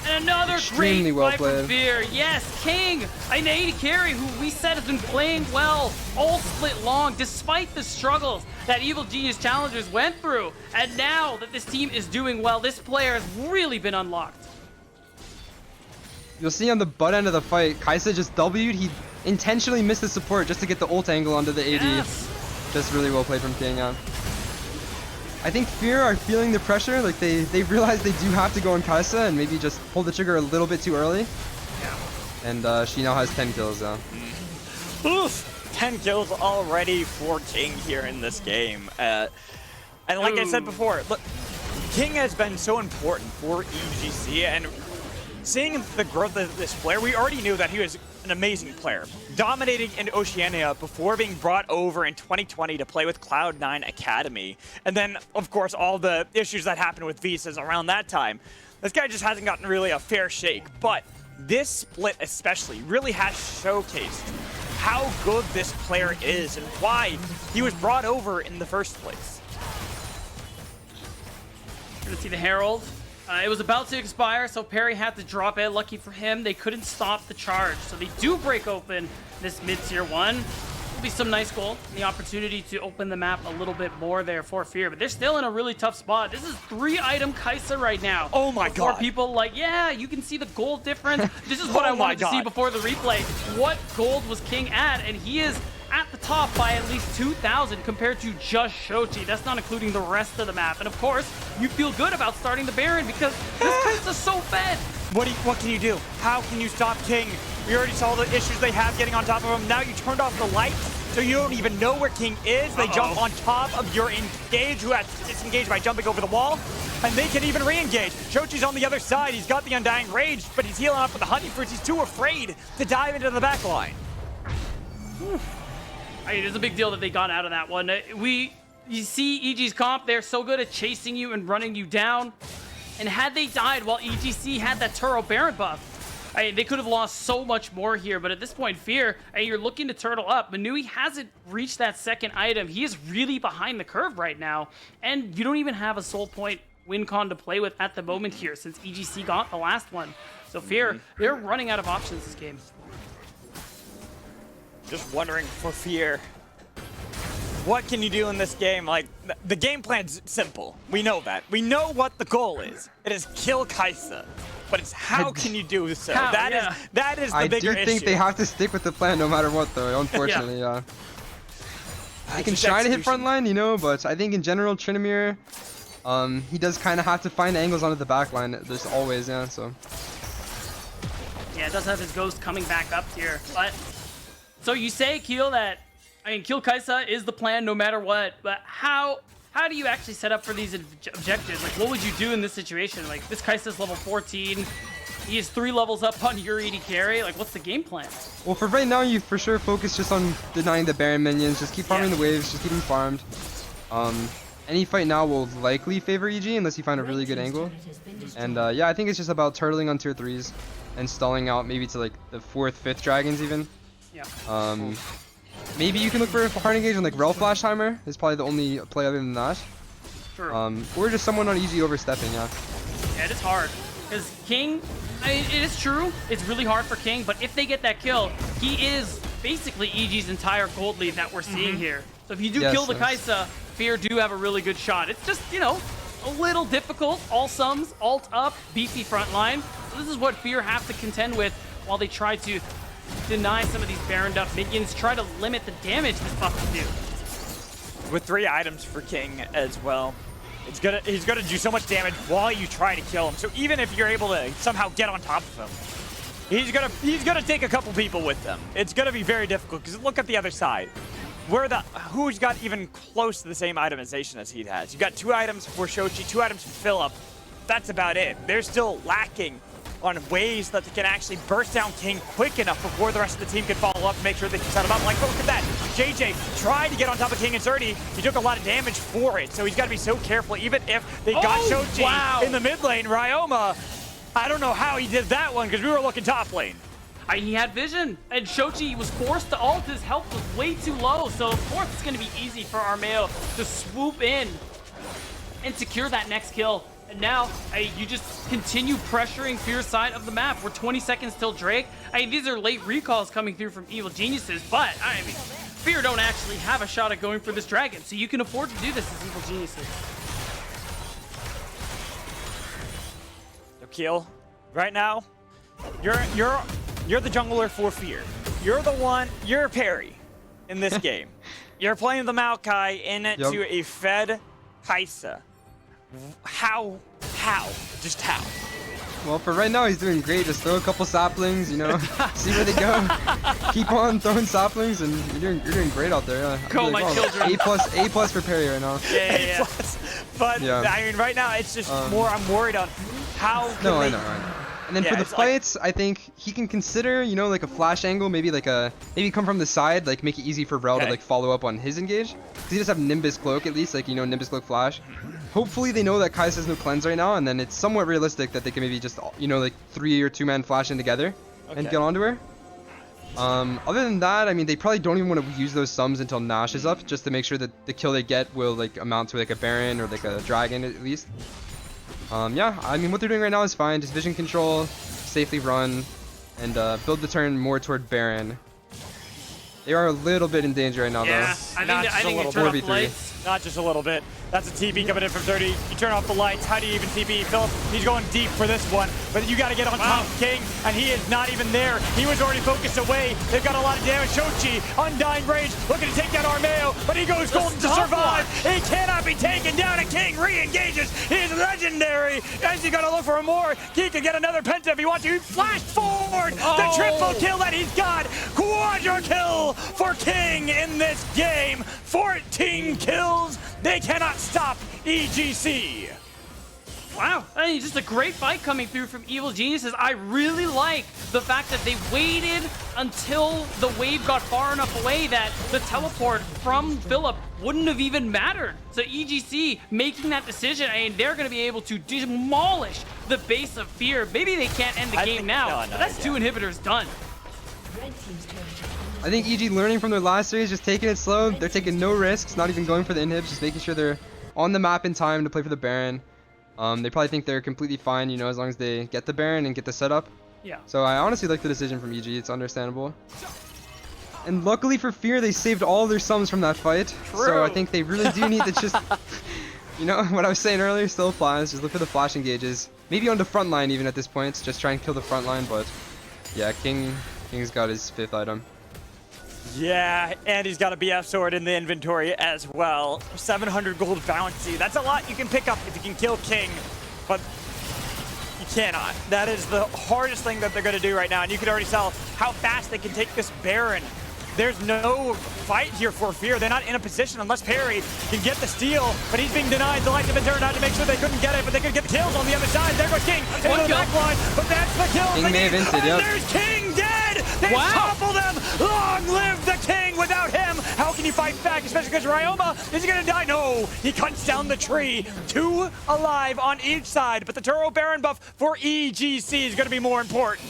And another Extremely great well fight played. from Fear. Yes, King, an AD carry who we said has been playing well all split long, despite the struggles that Evil Genius Challengers went through. And now that this team is doing well, this player has really been unlocked. You'll see on the butt end of the fight, Kai'Sa just W'd. He intentionally missed the support just to get the ult angle onto the AD. Yes. Just really well played from King. I think Fear are feeling the pressure. Like they realize they do have to go on Kai'Sa and maybe just pull the trigger a little bit too early. Yeah. And she now has 10 kills though. Oof! 10 kills already for King here in this game. And like I said before, look, King has been so important for EGC, and seeing the growth of this player, we already knew that he was an amazing player, dominating in Oceania before being brought over in 2020 to play with Cloud9 Academy. And then, of course, all the issues that happened with visas around that time. This guy just hasn't gotten really a fair shake, but this split especially really has showcased how good this player is and why he was brought over in the first place. We're gonna see the Herald. It was about to expire, so Perry had to drop it. Lucky for him, they couldn't stop the charge. So they do break open this mid-tier 1. Will be some nice goal and the opportunity to open the map a little bit more there for Fear. But they're still in a really tough spot. This is 3-item Kai'Sa right now. Oh my god. For people like, yeah, you can see the gold difference. This is what I wanted to see before the replay. What gold was King at? And he is at the top by at least 2,000 compared to just Shochi. That's not including the rest of the map. And of course, you feel good about starting the Baron because this Kai'Sa's so fed. What can you do? How can you stop King? We already saw the issues they have getting on top of him. Now you turned off the lights, so you don't even know where King is. They jump on top of your Engage, who has disengaged by jumping over the wall, and they can even re-engage. Shochi's on the other side. He's got the Undying Rage, but he's healing up with the Honey Fruits. He's too afraid to dive into the back line. I mean, it's a big deal that they got out of that one. You see EG's comp, they're so good at chasing you and running you down. And had they died while EGC had that Turo Baron buff, They could have lost so much more here, but at this point, Fear, you're looking to turtle up. Manui hasn't reached that second item. He is really behind the curve right now, and you don't even have a soul point win con to play with at the moment here since EGC got the last one. So Fear, they're running out of options this game. Just wondering for Fear, what can you do in this game? Like, the game plan's simple. We know that. We know what the goal is. It is kill Kai'Sa. But it's how can you do so? That is the bigger issue. I do think they have to stick with the plan no matter what, though, unfortunately, yeah. They can try to hit front line, you know, but I think in general, Tryndamere, he does kind of have to find angles onto the back line. There's always, yeah, so. Yeah, it does have his Ghost coming back up here, but... So you say, Keel, that, kill Kai'Sa is the plan no matter what, but how do you actually set up for these objectives? Like, what would you do in this situation? Like, this Kai'Sa's level 14, he is 3 levels up on your AD carry. Like, what's the game plan? Well, for right now, you for sure focus just on denying the Baron minions. Just keep farming the waves, just keep them farmed. Any fight now will likely favor EG unless you find a really good angle. And yeah, I think it's just about turtling on tier 3s and stalling out maybe to like the 4th, 5th dragons even. Yeah. Maybe you can look for a hard engage on like Rel Flashheimer. Is probably the only play other than that. Sure. Or just someone on EG overstepping, yeah. Yeah, it is hard. Because King, it is true, it's really hard for King, but if they get that kill, he is basically EG's entire gold lead that we're seeing here. So if you do kill the Kai'Sa, Fear do have a really good shot. It's just, you know, a little difficult. All sums, alt up, beefy front line. So this is what Fear have to contend with while they try to deny some of these Baroned up minions, try to limit the damage this buff can do. With 3 items for King as well, he's gonna do so much damage while you try to kill him. So even if you're able to somehow get on top of him, he's gonna take a couple people with them. It's gonna be very difficult because look at the other side. Who's got even close to the same itemization as he has? You've got 2 items for Shochi, 2 items for Philip. That's about it. They're still lacking on ways that they can actually burst down King quick enough before the rest of the team can follow up and make sure they can set him up. Like, look at that. JJ tried to get on top of King and Zerti. He took a lot of damage for it, so he's got to be so careful. Even if they got Shochi in the mid lane, Ryoma, I don't know how he did that one because we were looking top lane. He had vision, and Shochi was forced to ult. His health was way too low, so of course it's going to be easy for Armeo to swoop in and secure that next kill. And now, you just continue pressuring Fear's side of the map. We're 20 seconds till Drake. These are late recalls coming through from Evil Geniuses, but, Fear don't actually have a shot at going for this dragon, so you can afford to do this as Evil Geniuses. Keel, right now, you're the jungler for Fear. You're Perry in this game. You're playing the Maokai into a fed Kai'Sa. How? Just how? Well, for right now, he's doing great. Just throw a couple saplings, you know, see where they go. Keep on throwing saplings, and you're doing great out there. Yeah. Go, my children. A plus for Perry right now. Yeah. But I mean, right now it's just more. I'm worried on how. I know. And then for the fights, I think he can consider, you know, like a flash angle, maybe come from the side, like make it easy for Rel to like follow up on his engage. Because he does have Nimbus Cloak at least, like, you know, Nimbus Cloak flash. Hopefully they know that Kai'Sa has no cleanse right now, and then it's somewhat realistic that they can maybe just, you know, like 3 or 2-man flash in together and get onto her. Other than that, I mean, they probably don't even want to use those sums until Nash is up, just to make sure that the kill they get will like amount to like a Baron or like a Dragon at least. Yeah, I mean, what they're doing right now is fine. Just vision control, safely run, and build the turn more toward Baron. They are a little bit in danger right now, though. I think they turn off the lights. Not just a little bit. That's a TP coming in from 30. You turn off the lights. How do you even TP? Philip, he's going deep for this one. But you got to get on top of King, and he is not even there. He was already focused away. They've got a lot of damage. Shochi, Undying Rage, looking to take down Armeo, but he goes golden to survive. He cannot be taken down, and King re-engages. He's legendary. As you got to look for more. He could get another penta if he wants to. He flashed forward. The triple kill that he's got. Quadra kill for King in this game. 14 kills. They cannot stop EGC. Wow, I mean, just a great fight coming through from Evil Geniuses. I really like the fact that they waited until the wave got far enough away that the teleport from Philip wouldn't have even mattered. So EGC making that decision, I mean, they're going to be able to demolish the base of Fear. Maybe they can't end the game now, but that's 2 inhibitors done. I think EG learning from their last series, just taking it slow. They're taking no risks, not even going for the inhibs, just making sure they're on the map in time to play for the Baron. They probably think they're completely fine, you know, as long as they get the Baron and get the setup. Yeah. So I honestly like the decision from EG. It's understandable. And luckily for Fear, they saved all their sums from that fight. True. So I think they really do need to just, you know, what I was saying earlier still applies. Just look for the flash engages. Maybe on the front line even at this point. Just try and kill the front line. But yeah, King's got his 5th item. Yeah, and he's got a BF sword in the inventory as well. 700 gold bounty. That's a lot you can pick up if you can kill King, but you cannot. That is the hardest thing that they're going to do right now, and you can already tell how fast they can take this Baron. There's no fight here for Fear. They're not in a position unless Perry can get the steal, but he's being denied. The lights have been turned on to make sure they couldn't get it, but they could get the kills on the other side. There goes King into the back line, but that's the kill. King may have inted, yep. There's King dead! They topple them! Long live the King! Without him, how can you fight back? Especially because Ryoma, is he gonna die? No! He cuts down the tree. 2 alive on each side, but the Turo Baron buff for EGC is gonna be more important.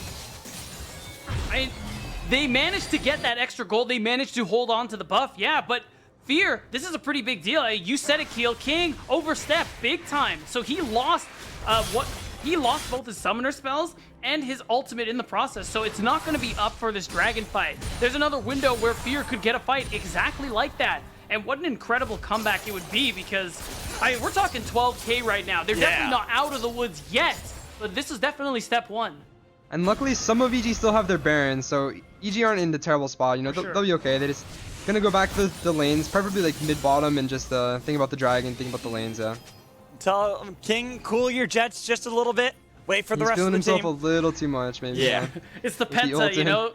They managed to get that extra gold. They managed to hold on to the buff. Yeah, but Fear, this is a pretty big deal. You said it, Keel. King overstepped big time. So he lost he lost both his summoner spells and his ultimate in the process. So it's not going to be up for this dragon fight. There's another window where Fear could get a fight exactly like that. And what an incredible comeback it would be, because we're talking 12K right now. They're definitely not out of the woods yet, but this is definitely step 1. And luckily, some of EG still have their Barons, so EG aren't in the terrible spot. You know, they'll be okay. They're just gonna go back to the lanes, preferably like mid-bottom, and just think about the dragon, think about the lanes. Yeah. Tell King, cool your jets just a little bit. Wait for the rest of the team. He's feeling himself a little too much, maybe. Yeah. It's the penta, you know.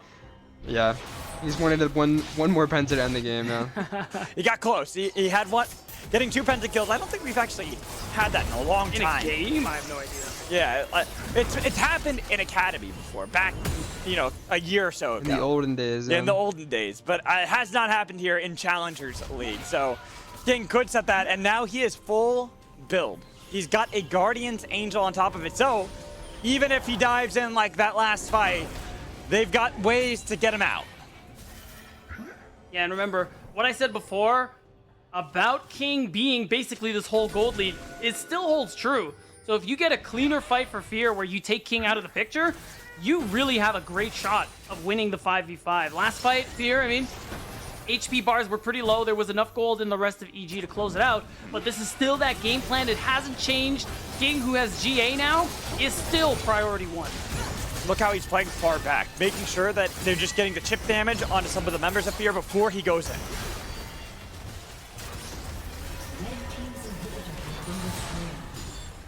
Yeah. He's wanted one more penta to end the game now. He got close. He had one. Getting 2 penta kills. I don't think we've actually had that in a long time. In a game? I have no idea. Yeah, it's happened in Academy before, back, you know, a year or so ago. In the olden days. In the olden days, but it has not happened here in Challengers League. So King could set that, and now he is full build. He's got a Guardian's Angel on top of it. So even if he dives in like that last fight, they've got ways to get him out. Yeah, and remember, what I said before about King being basically this whole gold lead, it still holds true. So if you get a cleaner fight for Fear where you take King out of the picture, you really have a great shot of winning the 5v5. Last fight, Fear, I mean, HP bars were pretty low. There was enough gold in the rest of EG to close it out, but this is still that game plan. It hasn't changed. King, who has GA now, is still priority 1. Look how he's playing far back, making sure that they're just getting the chip damage onto some of the members of Fear before he goes in.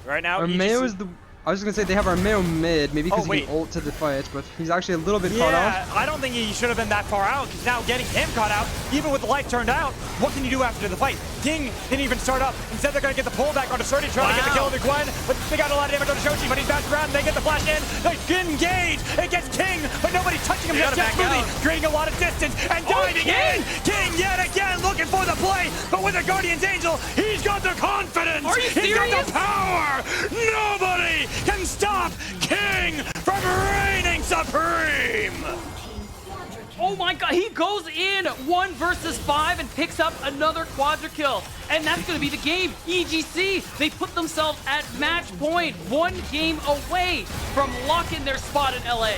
Right now, Armeo is the... I was gonna say they have Armeo mid, maybe because he can ult to the fight, but he's actually a little bit caught out. Yeah, I don't think he should have been that far out, because now getting him caught out, even with the light turned out, what can you do after the fight? King didn't even start up. Instead, they're gonna get the pullback onto Surdy, trying to get the kill on the Gwen, but they got a lot of damage on Shoji, but he's bounced around, and they get the flash in. They engage against King, but nobody's touching him just yet. Smoothie, creating a lot of distance, and diving in. King yet again looking for the play, but with the Guardian's Angel, he's got the confidence. Are you he's serious? got the power. Nobody can stop King from reigning supreme. Oh my god, he goes in 1 versus 5 and picks up another quadra kill. And that's going to be the game. EGC, they put themselves at match point, 1 game away from locking their spot in LA.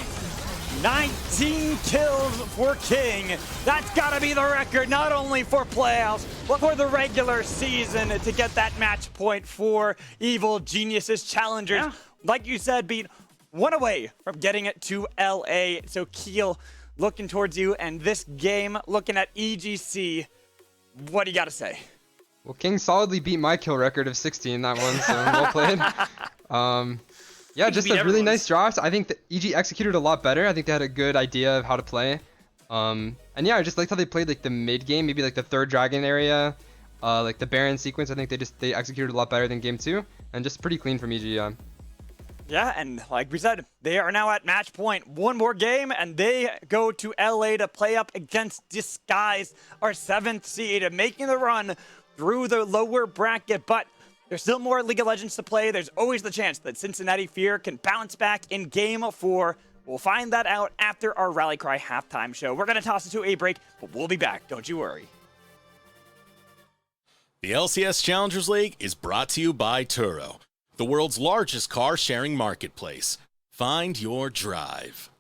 19 kills for King. That's got to be the record, not only for playoffs, but for the regular season to get that match point for Evil Geniuses Challengers. Yeah. Like you said, Beat, 1 away from getting it to LA. So Keel, looking towards you, and this game, looking at EGC, what do you got to say? Well, King solidly beat my kill record of 16 that one, so well played. Yeah, just a really nice draft. I think that EG executed a lot better. I think they had a good idea of how to play. And yeah, I just liked how they played like the mid game, maybe like the 3rd dragon area. Like the Baron sequence, I think they executed a lot better than game 2, and just pretty clean from EG. Yeah, and like we said, they are now at match point. One more game, and they go to LA to play up against Disguise, our 7th seed, making the run through the lower bracket. But there's still more League of Legends to play. There's always the chance that Cincinnati Fear can bounce back in game 4. We'll find that out after our Rally Cry halftime show. We're going to toss it to a break, but we'll be back. Don't you worry. The LCS Challengers League is brought to you by Turo, the world's largest car-sharing marketplace. Find your drive.